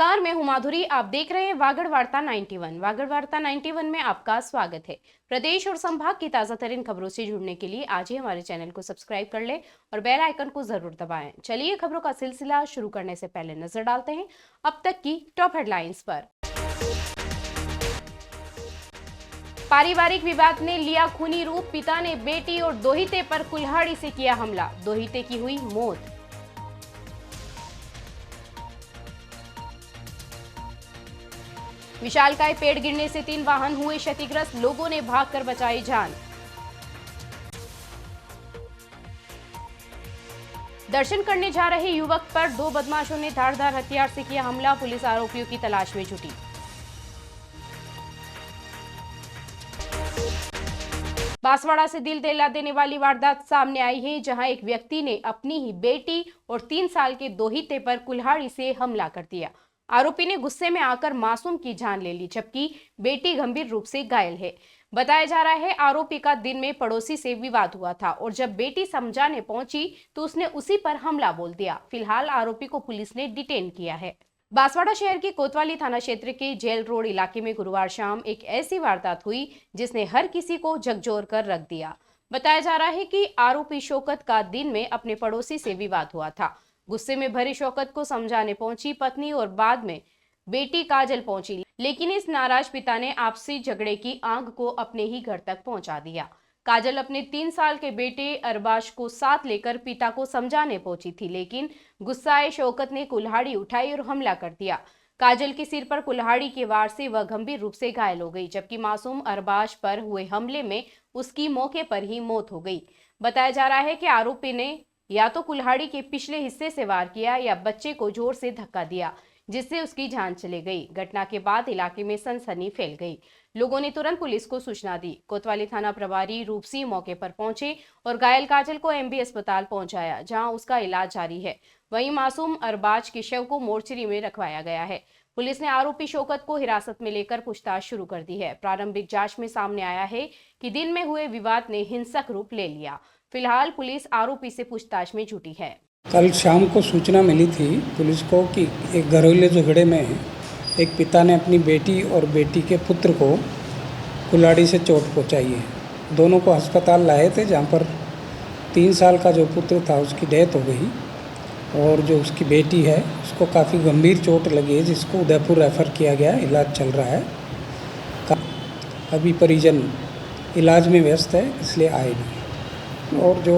नमस्कार, मैं हूं माधुरी। आप देख रहे हैं वागड़ वार्ता 91। वागड़ वार्ता 91 में आपका स्वागत है। प्रदेश और संभाग की ताजा तरीन खबरों से जुड़ने के लिए आज ही हमारे चैनल को सब्सक्राइब कर लें और बेल आइकन को जरूर दबाएं। चलिए खबरों का सिलसिला शुरू करने से पहले नजर डालते हैं अब तक की टॉप हेडलाइंस पर। पारिवारिक विवाद ने लिया खूनी रूप, पिता ने बेटी और दोहिते पर कुल्हाड़ी से किया हमला, दोहिते की हुई मौत। विशालकाय पेड़ गिरने से 3 वाहन हुए क्षतिग्रस्त, लोगों ने भागकर बचाई जान। दर्शन करने जा रहे युवक पर 2 बदमाशों ने धारदार हथियार से किया हमला, पुलिस आरोपियों की तलाश में जुटी। बांसवाड़ा से दिल दहला देने वाली वारदात सामने आई है, जहां एक व्यक्ति ने अपनी ही बेटी और 3 साल के दोहिते पर कुल्हाड़ी से हमला कर दिया। आरोपी ने गुस्से में आकर मासूम की जान ले ली, जबकि बेटी गंभीर रूप से घायल है। बताया जा रहा है आरोपी का दिन में पड़ोसी से विवाद हुआ था और जब बेटी समझाने पहुंची तो उसने उसी पर हमला बोल दिया। फिलहाल आरोपी को पुलिस ने डिटेन किया है। बांसवाड़ा शहर के कोतवाली थाना क्षेत्र के जेल रोड इलाके में गुरुवार शाम एक ऐसी वारदात हुई जिसने हर किसी को झकझोर कर रख दिया। बताया जा रहा है कि आरोपी शौकत का दिन में अपने पड़ोसी से विवाद हुआ था। गुस्से में भरी शौकत को समझाने पहुंची पत्नी और बाद में बेटी काजल पहुंची, लेकिन इस नाराज पिता ने आपसी झगड़े की आग को अपने ही घर तक पहुंचा दिया। काजल अपने 3 साल के बेटे अरबाज को साथ लेकर पिता को समझाने पहुंची थी, लेकिन गुस्साए शौकत ने कुल्हाड़ी उठाई और हमला कर दिया। काजल के सिर पर कुल्हाड़ी के वार से वह गंभीर रूप से घायल हो गई, जबकि मासूम अरबाज पर हुए हमले में उसकी मौके पर ही मौत हो गई। बताया जा रहा है कि आरोपी ने या तो कुल्हाड़ी के पिछले हिस्से से वार किया या बच्चे को जोर से धक्का दिया, जिससे उसकी जान चली गई। घटना के बाद इलाके में सनसनी फैल गई। लोगों ने तुरंत पुलिस को सूचना दी। कोतवाली थाना प्रभारी रूप सिंह मौके पर पहुंचे और घायल काजल को एमबी अस्पताल पहुंचाया, जहां उसका इलाज जारी है। वहीं मासूम अरबाज के शव को मोर्चरी में रखवाया गया है। पुलिस ने आरोपी शौकत को हिरासत में लेकर पूछताछ शुरू कर दी है। प्रारंभिक जांच में सामने आया है कि दिन में हुए विवाद ने हिंसक रूप ले लिया। फिलहाल पुलिस आरोपी से पूछताछ में जुटी है। कल शाम को सूचना मिली थी पुलिस को कि एक घरेलू झगड़े में एक पिता ने अपनी बेटी और बेटी के पुत्र को कुल्हाड़ी से चोट पहुंचाई है। दोनों को अस्पताल लाए थे, जहां पर 3 साल का जो पुत्र था उसकी डेथ हो गई और जो उसकी बेटी है उसको काफ़ी गंभीर चोट लगी है, जिसको उदयपुर रेफ़र किया गया, इलाज चल रहा है। अभी परिजन इलाज में व्यस्त है, इसलिए आए नहीं। और जो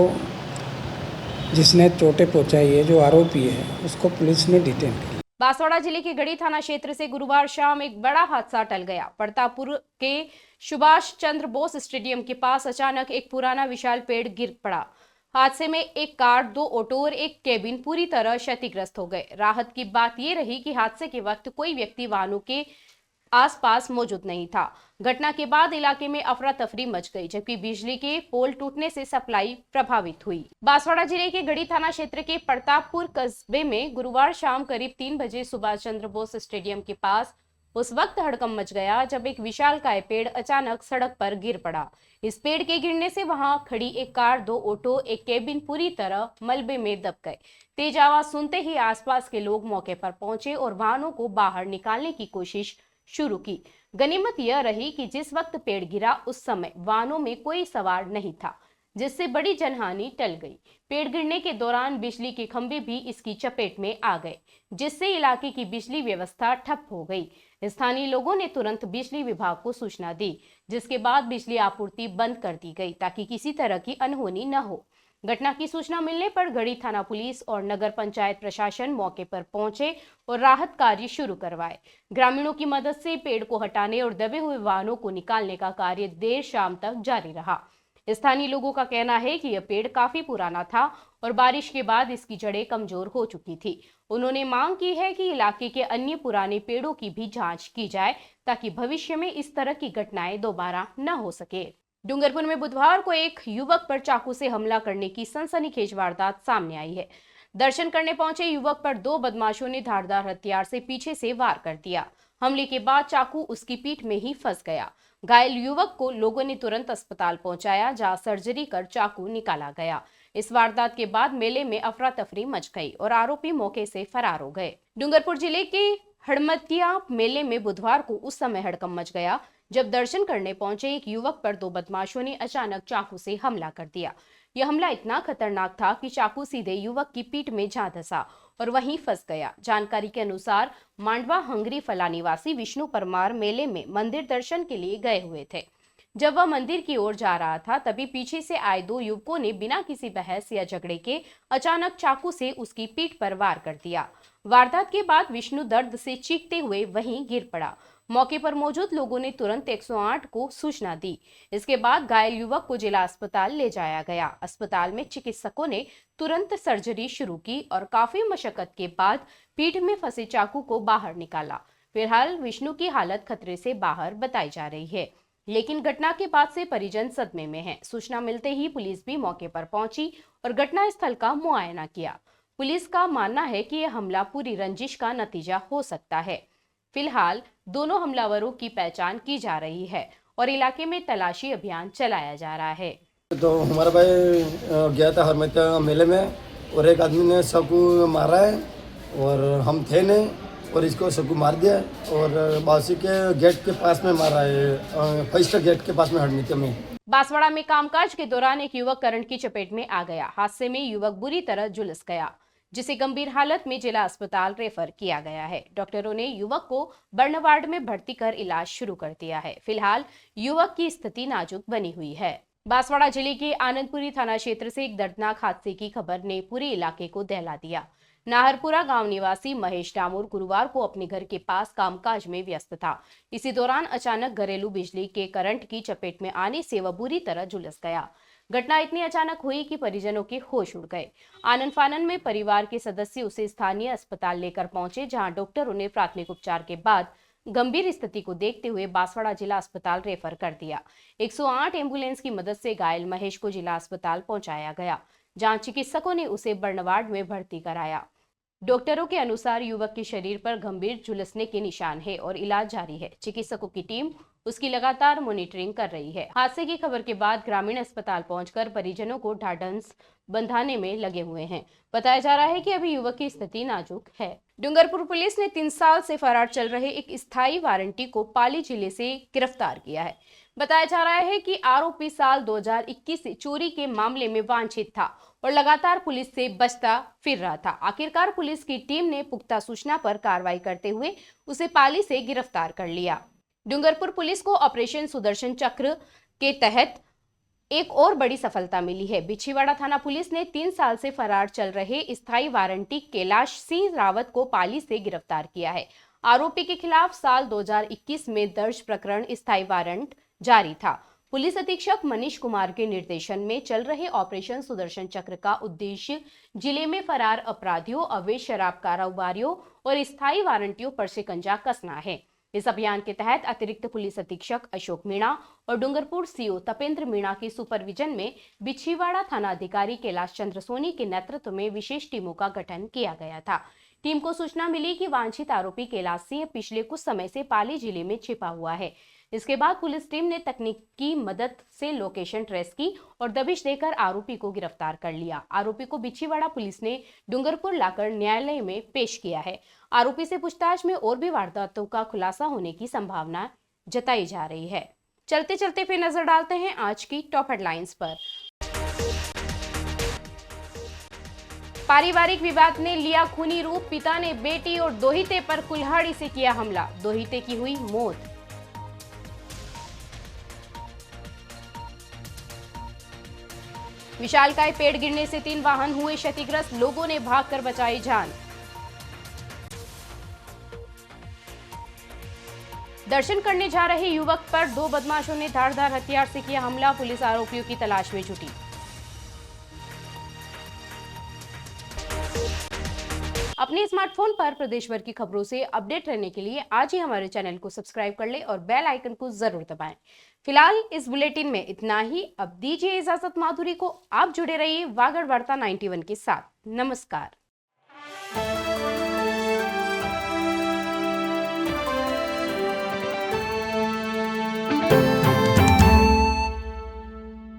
जिसने चोटें पहुंचाई है, जो आरोपी है, उसको पुलिस ने डिटेन किया। बांसवाड़ा जिले के गढ़ी थाना क्षेत्र से गुरुवार शाम एक बड़ा हादसा टल गया। प्रतापपुर के सुभाष चंद्र बोस स्टेडियम के पास अचानक एक पुराना विशाल पेड़ गिर पड़ा। हादसे में एक कार, 2 ऑटो और एक केबिन पूरी तरह क्षतिग्रस्त हो गए। राहत की बात यह रही कि हादसे के वक्त कोई व्यक्ति वाहनों के आसपास मौजूद नहीं था। घटना के बाद इलाके में अफरा तफरी मच गई, जबकि बिजली के पोल टूटने से सप्लाई प्रभावित हुई। बांसवाड़ा जिले के गढ़ी थाना क्षेत्र के प्रतापपुर कस्बे में गुरुवार शाम करीब 3 बजे सुभाष चंद्र बोस स्टेडियम के पास उस वक्त हड़कंप मच गया जब एक विशालकाय पेड़ अचानक सड़क पर गिर पड़ा। इस पेड़ के गिरने से वहां खड़ी एक कार, 2 ऑटो, एक केबिन पूरी तरह मलबे में दब गए। तेज आवाज सुनते ही आसपास के लोग मौके पर पहुंचे और वाहनों को बाहर निकालने की कोशिश शुरू की। गनीमत यह रही कि जिस वक्त पेड़ गिरा उस समय वाहनों में कोई सवार नहीं था, जिससे बड़ी जनहानि टल गई। पेड़ गिरने के दौरान बिजली के खंभे भी इसकी चपेट में आ गए, जिससे इलाके की बिजली व्यवस्था ठप हो गई। स्थानीय लोगों ने तुरंत बिजली विभाग को सूचना दी, जिसके बाद बिजली आपूर्ति बंद कर दी गई ताकि किसी तरह की अनहोनी न हो। घटना की सूचना मिलने पर गढ़ी थाना पुलिस और नगर पंचायत प्रशासन मौके पर पहुंचे और राहत कार्य शुरू करवाए। ग्रामीणों की मदद से पेड़ को हटाने और दबे हुए वाहनों को निकालने का कार्य देर शाम तक जारी रहा। स्थानीय लोगों का कहना है कि यह पेड़ काफी पुराना था और बारिश के बाद इसकी जड़ें कमजोर हो चुकी थी। उन्होंने मांग की है कि इलाके के अन्य पुराने पेड़ों की भी जांच की जाए ताकि भविष्य में इस तरह की घटनाएं दोबारा न हो सके। डूंगरपुर में बुधवार को एक युवक पर चाकू से हमला करने की सनसनीखेज वारदात सामने आई है। दर्शन करने पहुंचे युवक पर 2 बदमाशों ने धारदार हथियार से पीछे से वार कर दिया। हमले के बाद चाकू उसकी पीठ में ही फंस गया। घायल युवक को लोगों ने तुरंत अस्पताल पहुंचाया, जहां सर्जरी कर चाकू निकाला गया। इस वारदात के बाद मेले में अफरा तफरी मच गई और आरोपी मौके से फरार हो गए। डूंगरपुर जिले के हड़मतिया मेले में बुधवार को उस समय हड़कंप मच गया जब दर्शन करने पहुंचे एक युवक पर दो बदमाशों ने अचानक चाकू से हमला कर दिया। यह हमला इतना खतरनाक था कि चाकू सीधे युवक की पीठ में जा धंसा और वहीं फंस गया। जानकारी के अनुसार मांडवा हंगरी फला निवासी विष्णु परमार मेले में मंदिर दर्शन के लिए गए हुए थे। जब वह मंदिर की ओर जा रहा था तभी पीछे से आए दो युवकों ने बिना किसी बहस या झगड़े के अचानक चाकू से उसकी पीठ पर वार कर दिया। वारदात के बाद विष्णु दर्द से चीखते हुए वहीं गिर पड़ा। मौके पर मौजूद लोगों ने तुरंत 108 को सूचना दी। इसके बाद घायल युवक को जिला अस्पताल ले जाया गया। अस्पताल में चिकित्सकों ने तुरंत सर्जरी शुरू की और काफी मशक्कत के बाद पीठ में फंसे चाकू को बाहर निकाला। फिलहाल विष्णु की हालत खतरे से बाहर बताई जा रही है, लेकिन घटना के बाद से परिजन सदमे में हैं। सूचना मिलते ही पुलिस भी मौके पर पहुंची और घटना स्थल का मुआयना किया। पुलिस का मानना है कि यह हमला पूरी रंजिश का नतीजा हो सकता है। फिलहाल दोनों हमलावरों की पहचान की जा रही है और इलाके में तलाशी अभियान चलाया जा रहा है। तो हमारा भाई गया था हरमतिया मेले में और एक आदमी ने सबको मारा है और हम थे नहीं और इसको सबको मार दिया और बासी के गेट के पास में मारा है, फर्स्ट गेट के पास में हरमतिया में। बांसवाड़ा में कामकाज के दौरान एक युवक करंट की चपेट में आ गया। हादसे में युवक बुरी तरह झुलस गया, जिसे गंभीर हालत में जिला अस्पताल रेफर किया गया है। डॉक्टरों ने युवक को बर्न वार्ड में भर्ती कर इलाज शुरू कर दिया है। फिलहाल युवक की स्थिति नाजुक बनी हुई है। बांसवाड़ा जिले के आनंदपुरी थाना क्षेत्र से एक दर्दनाक हादसे की खबर ने पूरे इलाके को दहला दिया। नाहरपुरा गांव निवासी महेश डामोर गुरुवार को अपने घर के पास कामकाज में व्यस्त था। इसी दौरान अचानक घरेलू बिजली के करंट की चपेट में आने से वह बुरी तरह झुलस गया। घटना इतनी अचानक हुई कि परिजनों के होश उड़ गए। आनन फानन में परिवार के सदस्य उसे स्थानीय अस्पताल लेकर पहुंचे, जहां डॉक्टरों ने प्राथमिक उपचार के बाद गंभीर स्थिति को देखते हुए बांसवाड़ा जिला अस्पताल रेफर कर दिया। 108 एम्बुलेंस की मदद से घायल महेश को जिला अस्पताल पहुंचाया गया, जहां चिकित्सकों ने उसे बर्न वार्ड में भर्ती कराया। डॉक्टरों के अनुसार युवक के शरीर पर गंभीर झुलसने के निशान है और इलाज जारी है। चिकित्सकों की टीम उसकी लगातार मॉनिटरिंग कर रही है। हादसे की खबर के बाद ग्रामीण अस्पताल पहुंचकर परिजनों को ढांढस बंधाने में लगे हुए हैं। बताया जा रहा है कि अभी युवक की स्थिति नाजुक है। डूंगरपुर पुलिस ने 3 साल से फरार चल रहे एक स्थायी वारंटी को पाली जिले से गिरफ्तार किया है। बताया जा रहा है कि आरोपी साल 2021 से चोरी के मामले में वांछित था और लगातार पुलिस से बचता फिर रहा था। आखिरकार पुलिस की टीम ने पुख्ता सूचना पर कार्रवाई करते हुए उसे पाली से गिरफ्तार कर लिया। डूंगरपुर पुलिस को ऑपरेशन सुदर्शन चक्र के तहत एक और बड़ी सफलता मिली है। बिछीवाड़ा थाना पुलिस ने 3 साल से फरार चल रहे स्थायी वारंटी कैलाश सिंह रावत को पाली से गिरफ्तार किया है। आरोपी के खिलाफ साल 2021 में दर्ज प्रकरण स्थायी वारंट जारी था। पुलिस अधीक्षक मनीष कुमार के निर्देशन में चल रहे ऑपरेशन सुदर्शन चक्र का उद्देश्य जिले में फरार अपराधियों, अवैध शराब कारोबारियों और स्थायी वारंटियों पर शिकंजा कसना है। इस अभियान के तहत अतिरिक्त पुलिस अधीक्षक अशोक मीणा और डूंगरपुर सीओ तपेंद्र मीणा के सुपरविजन में बिछीवाड़ा थाना अधिकारी कैलाश चंद्र सोनी के नेतृत्व में विशेष टीमों का गठन किया गया था। टीम को सूचना मिली कि वांछित आरोपी कैलाश सिंह पिछले कुछ समय से पाली जिले में छिपा हुआ है। इसके बाद पुलिस टीम ने तकनीक की मदद से लोकेशन ट्रेस की और दबिश देकर आरोपी को गिरफ्तार कर लिया। आरोपी को बिछीवाड़ा पुलिस ने डूंगरपुर लाकर न्यायालय में पेश किया है। आरोपी से पूछताछ में और भी वारदातों का खुलासा होने की संभावना जताई जा रही है। चलते चलते फिर नजर डालते हैं आज की टॉप हेडलाइंस पर। पारिवारिक विवाद ने लिया खूनी रूप, पिता ने बेटी और दोहिते पर कुल्हाड़ी से किया हमला, दोहिते की हुई मौत। विशालकाय पेड़ गिरने से 3 वाहन हुए क्षतिग्रस्त, लोगों ने भागकर बचाई जान। दर्शन करने जा रहे युवक पर 2 बदमाशों ने धारदार हथियार से किया हमला, पुलिस आरोपियों की तलाश में जुटी। अपने स्मार्टफोन पर प्रदेश भर की खबरों से अपडेट रहने के लिए आज ही हमारे चैनल को सब्सक्राइब कर लें और बेल आइकन को जरूर दबाएं। फिलहाल इस बुलेटिन में इतना ही। अब दीजिए इजाजत माधुरी को। आप जुड़े रहिए वागड़ वार्ता 91 के साथ। नमस्कार।